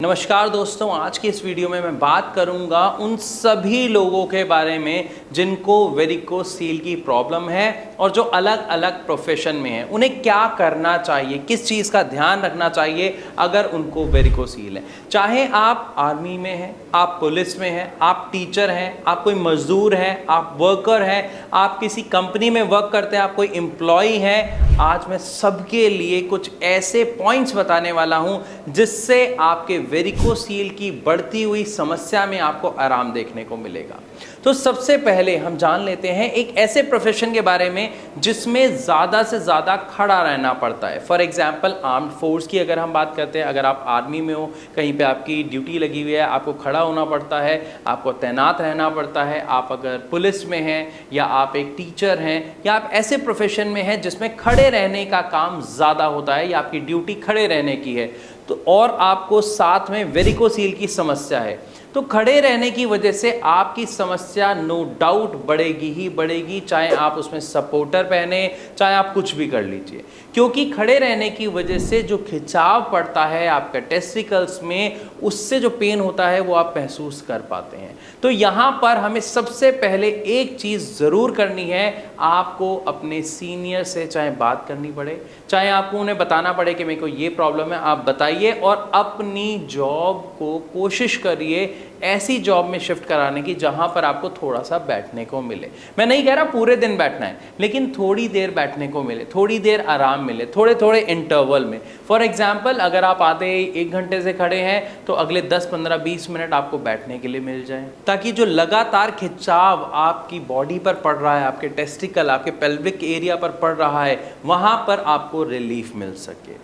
नमस्कार दोस्तों, आज की इस वीडियो में मैं बात करूंगा उन सभी लोगों के बारे में जिनको वेरिकोसील की प्रॉब्लम है और जो अलग अलग प्रोफेशन में है। उन्हें क्या करना चाहिए, किस चीज़ का ध्यान रखना चाहिए अगर उनको वेरिकोसील है। चाहे आप आर्मी में हैं, आप पुलिस में हैं, आप टीचर हैं, आप कोई मजदूर हैं, आप वर्कर हैं, आप किसी कंपनी में वर्क करते हैं, आप कोई एम्प्लॉय हैं। आज मैं सबके लिए कुछ ऐसे पॉइंट्स बताने वाला हूं जिससे आपके वेरिकोसील की बढ़ती हुई समस्या में आपको आराम देखने को मिलेगा। तो सबसे पहले हम जान लेते हैं एक ऐसे प्रोफेशन के बारे में जिसमें ज़्यादा से ज़्यादा खड़ा रहना पड़ता है। फॉर एग्जांपल आर्म्ड फोर्स की अगर हम बात करते हैं, अगर आप आर्मी में हो, कहीं पे आपकी ड्यूटी लगी हुई है, आपको खड़ा होना पड़ता है, आपको तैनात रहना पड़ता है। आप अगर पुलिस में हैं या आप एक टीचर हैं या आप ऐसे प्रोफेशन में हैं जिसमें खड़े रहने का काम ज़्यादा होता है या आपकी ड्यूटी खड़े रहने की है, तो और आपको साथ में वेरिकोसील की समस्या है, तो खड़े रहने की वजह से आपकी समस्या नो डाउट बढ़ेगी ही बढ़ेगी। चाहे आप उसमें सपोर्टर पहने, चाहे आप कुछ भी कर लीजिए, क्योंकि खड़े रहने की वजह से जो खिंचाव पड़ता है आपका टेस्टिकल्स में, उससे जो पेन होता है वो आप महसूस कर पाते हैं। तो यहाँ पर हमें सबसे पहले एक चीज़ ज़रूर करनी है, आपको अपने सीनियर से चाहे बात करनी पड़े, चाहे आपको उन्हें बताना पड़े कि मेरे को ये प्रॉब्लम है, आप बताइए और अपनी जॉब को कोशिश करिए ऐसी जॉब में शिफ्ट कराने की जहां पर आपको थोड़ा सा बैठने को मिले। मैं नहीं कह रहा पूरे दिन बैठना है, लेकिन थोड़ी देर बैठने को मिले, थोड़ी देर आराम मिले, थोड़े थोड़े इंटरवल में। फॉर एग्जांपल अगर आप आधे 1 घंटे से खड़े हैं तो अगले 10, 15, 20 मिनट आपको बैठने के लिए मिल जाए, ताकि जो लगातार खिंचाव आपकी बॉडी पर पड़ रहा है, आपके टेस्टिकल, आपके पेल्विक एरिया पर पड़ रहा है, वहां पर आपको रिलीफ मिल सके।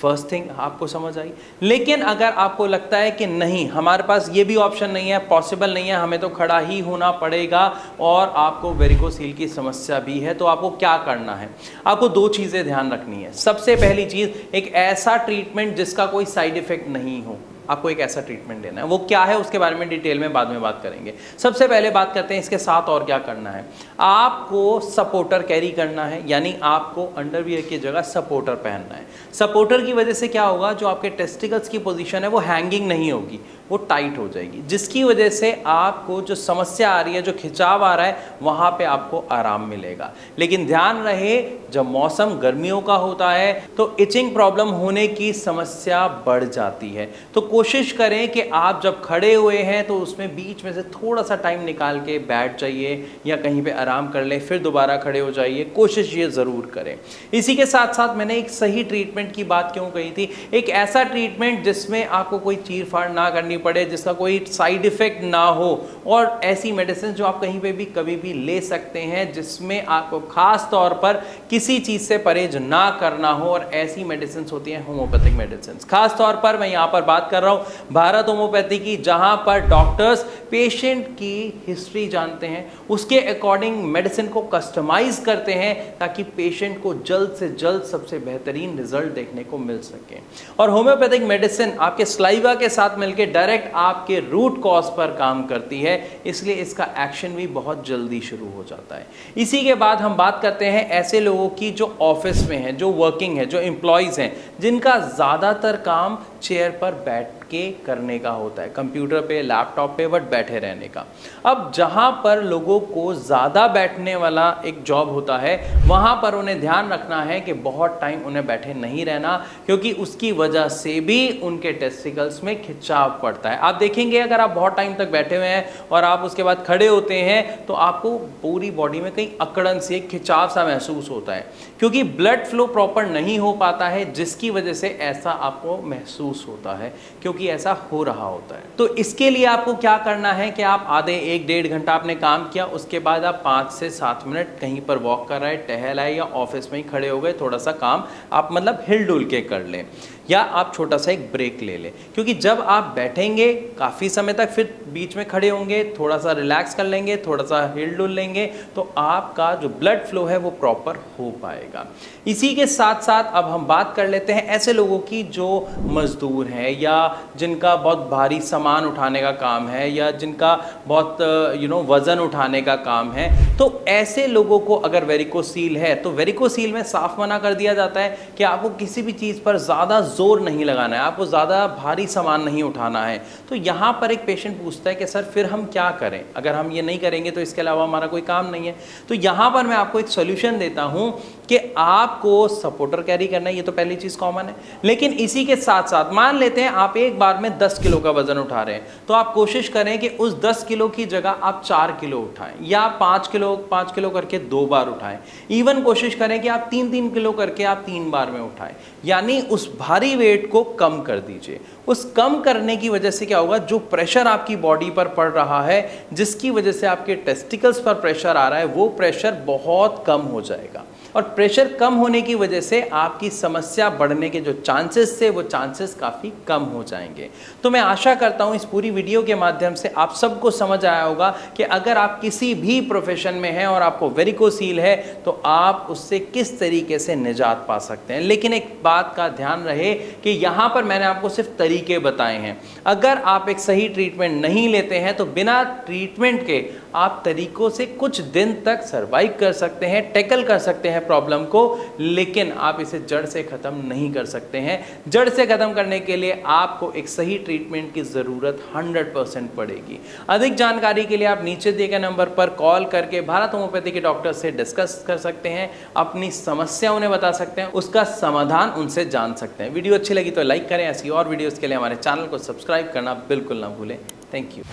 फर्स्ट थिंग आपको समझ आई। लेकिन अगर आपको लगता है कि नहीं, हमारे पास ये भी ऑप्शन नहीं है, पॉसिबल नहीं है, हमें तो खड़ा ही होना पड़ेगा और आपको वेरिकोसील की समस्या भी है, तो आपको क्या करना है? आपको 2 चीज़ें ध्यान रखनी है। सबसे पहली चीज़, एक ऐसा ट्रीटमेंट जिसका कोई साइड इफेक्ट नहीं हो। आपको एक ऐसा ट्रीटमेंट लेना है। वो क्या है उसके बारे में डिटेल में बाद में बात करेंगे। सबसे पहले बात करते हैं इसके साथ और क्या करना है। आपको सपोर्टर कैरी करना है, यानी आपको अंडरवियर की जगह सपोर्टर पहनना है। सपोर्टर की वजह से क्या होगा, जो आपके टेस्टिकल्स की पोजीशन है वो हैंगिंग नहीं होगी, वो टाइट हो जाएगी, जिसकी वजह से आपको जो समस्या आ रही है, जो खिंचाव आ रहा है, वहाँ पे आपको आराम मिलेगा। लेकिन ध्यान रहे, जब मौसम गर्मियों का होता है तो इचिंग प्रॉब्लम होने की समस्या बढ़ जाती है। तो कोशिश करें कि आप जब खड़े हुए हैं तो उसमें बीच में से थोड़ा सा टाइम निकाल के बैठ जाइए या कहीं पे आराम कर लें, फिर दोबारा खड़े हो जाइए। कोशिश ये ज़रूर करें। इसी के साथ साथ मैंने एक सही ट्रीटमेंट की बात क्यों कही थी, एक ऐसा ट्रीटमेंट जिसमें आपको कोई चीर फाड़ ना करनी पड़े, जिसका कोई साइड इफेक्ट ना हो, और ऐसी मेडिसिन जो आप कहीं पे भी कभी भी ले सकते हैं, जिसमें आपको खास तौर पर किसी चीज़ से परहेज ना करना हो। और ऐसी मेडिसिन होती हैं होम्योपैथिक मेडिसिन। खास तौर पर मैं यहाँ पर बात कर रहा हूं भारत होम्योपैथी की, जहां पर डॉक्टर्स पेशेंट की हिस्ट्री जानते हैं, उसके अकॉर्डिंग मेडिसिन को कस्टमाइज करते हैं ताकि पेशेंट को जल्द से जल्द सबसे बेहतरीन रिजल्ट देखने को मिल सके। और होम्योपैथिक मेडिसिन आपके स्लाइवा के साथ मिलकर डायरेक्ट आपके रूट कॉज पर काम करती है, इसलिए इसका एक्शन भी बहुत जल्दी शुरू हो जाता है। इसी के बाद हम बात करते हैं ऐसे लोगों की जो ऑफिस में हैं, जो वर्किंग है, जो एम्प्लॉयज़ हैं, जिनका ज़्यादातर काम चेयर पर बैठ के करने का होता है, कंप्यूटर पे, लैपटॉप पे बट बैठे रहने का। अब जहाँ पर लोगों को ज़्यादा बैठने वाला एक जॉब होता है, वहाँ पर उन्हें ध्यान रखना है कि बहुत टाइम उन्हें बैठे नहीं रहना, क्योंकि उसकी वजह से भी उनके टेस्टिकल्स में खिंचाव पड़ता है। आप देखेंगे अगर आप बहुत टाइम तक बैठे हुए हैं और आप उसके बाद खड़े होते हैं तो आपको पूरी बॉडी में कहीं अकड़न से, खिंचाव सा महसूस होता है, क्योंकि ब्लड फ्लो प्रॉपर नहीं हो पाता है, जिसकी वजह से ऐसा आपको महसूस होता है, क्योंकि ऐसा हो रहा होता है। तो इसके लिए आपको क्या करना है कि आप आधे 1-1.5 घंटा आपने काम किया, उसके बाद आप 5 से 7 मिनट कहीं पर वॉक कर रहे, टहल आए, या ऑफिस में ही खड़े हो गए, थोड़ा सा काम आप मतलब हिल डुल के कर लें, या आप छोटा सा एक ब्रेक ले लें। क्योंकि जब आप बैठेंगे काफ़ी समय तक, फिर बीच में खड़े होंगे, थोड़ा सा रिलैक्स कर लेंगे, थोड़ा सा हिल डुल लेंगे, तो आपका जो ब्लड फ्लो है वो प्रॉपर हो पाएगा। इसी के साथ साथ अब हम बात कर लेते हैं ऐसे लोगों की जो मजदूर हैं, या जिनका बहुत भारी सामान उठाने का काम है, या जिनका बहुत वज़न उठाने का काम है। तो ऐसे लोगों को अगर वेरिकोसील है, तो वेरिकोसील में साफ मना कर दिया जाता है कि आपको किसी भी चीज़ पर ज़्यादा जोर नहीं लगाना है, आपको ज़्यादा भारी सामान नहीं उठाना है। तो यहाँ पर एक पेशेंट पूछता है कि सर फिर हम क्या करें, अगर हम ये नहीं करेंगे तो इसके अलावा हमारा कोई काम नहीं है। तो यहाँ पर मैं आपको एक सोल्यूशन देता हूँ कि आपको सपोर्टर कैरी करना है, ये तो पहली चीज़ कॉमन है। लेकिन इसी के साथ साथ मान लेते हैं आप एक बार में 10 किलो का वजन उठा रहे हैं, तो आप कोशिश करें कि उस 10 किलो की जगह आप 4 किलो उठाएं, या 5 किलो करके 2 बार उठाएं। इवन कोशिश करें कि आप 3-3 किलो करके आप 3 बार में उठाएं, यानी उस भारी वेट को कम कर दीजिए। उस कम करने की वजह से क्या होगा, जो प्रेशर आपकी बॉडी पर पड़ रहा है, जिसकी वजह से आपके टेस्टिकल्स पर प्रेशर आ रहा है, वो प्रेशर बहुत कम हो जाएगा। और प्रेशर कम होने की वजह से आपकी समस्या बढ़ने के जो चांसेस थे वो चांसेस काफ़ी कम हो जाएंगे। तो मैं आशा करता हूँ इस पूरी वीडियो के माध्यम से आप सबको समझ आया होगा कि अगर आप किसी भी प्रोफेशन में हैं और आपको वेरिकोसील है तो आप उससे किस तरीके से निजात पा सकते हैं। लेकिन एक बात का ध्यान रहे कि यहाँ पर मैंने आपको सिर्फ तरीके बताए हैं। अगर आप एक सही ट्रीटमेंट नहीं लेते हैं तो बिना ट्रीटमेंट के आप तरीकों से कुछ दिन तक सर्वाइव कर सकते हैं, टैकल कर सकते हैं प्रॉब्लम को, लेकिन आप इसे जड़ से ख़त्म नहीं कर सकते हैं। जड़ से ख़त्म करने के लिए आपको एक सही ट्रीटमेंट की ज़रूरत 100% पड़ेगी। अधिक जानकारी के लिए आप नीचे दिए गए नंबर पर कॉल करके भारत होम्योपैथी के डॉक्टर से डिस्कस कर सकते हैं, अपनी समस्या उन्हें बता सकते हैं, उसका समाधान उनसे जान सकते हैं। वीडियो अच्छी लगी तो लाइक करें, ऐसी और वीडियोज़ के लिए हमारे चैनल को सब्सक्राइब करना बिल्कुल ना भूलें। Thank you.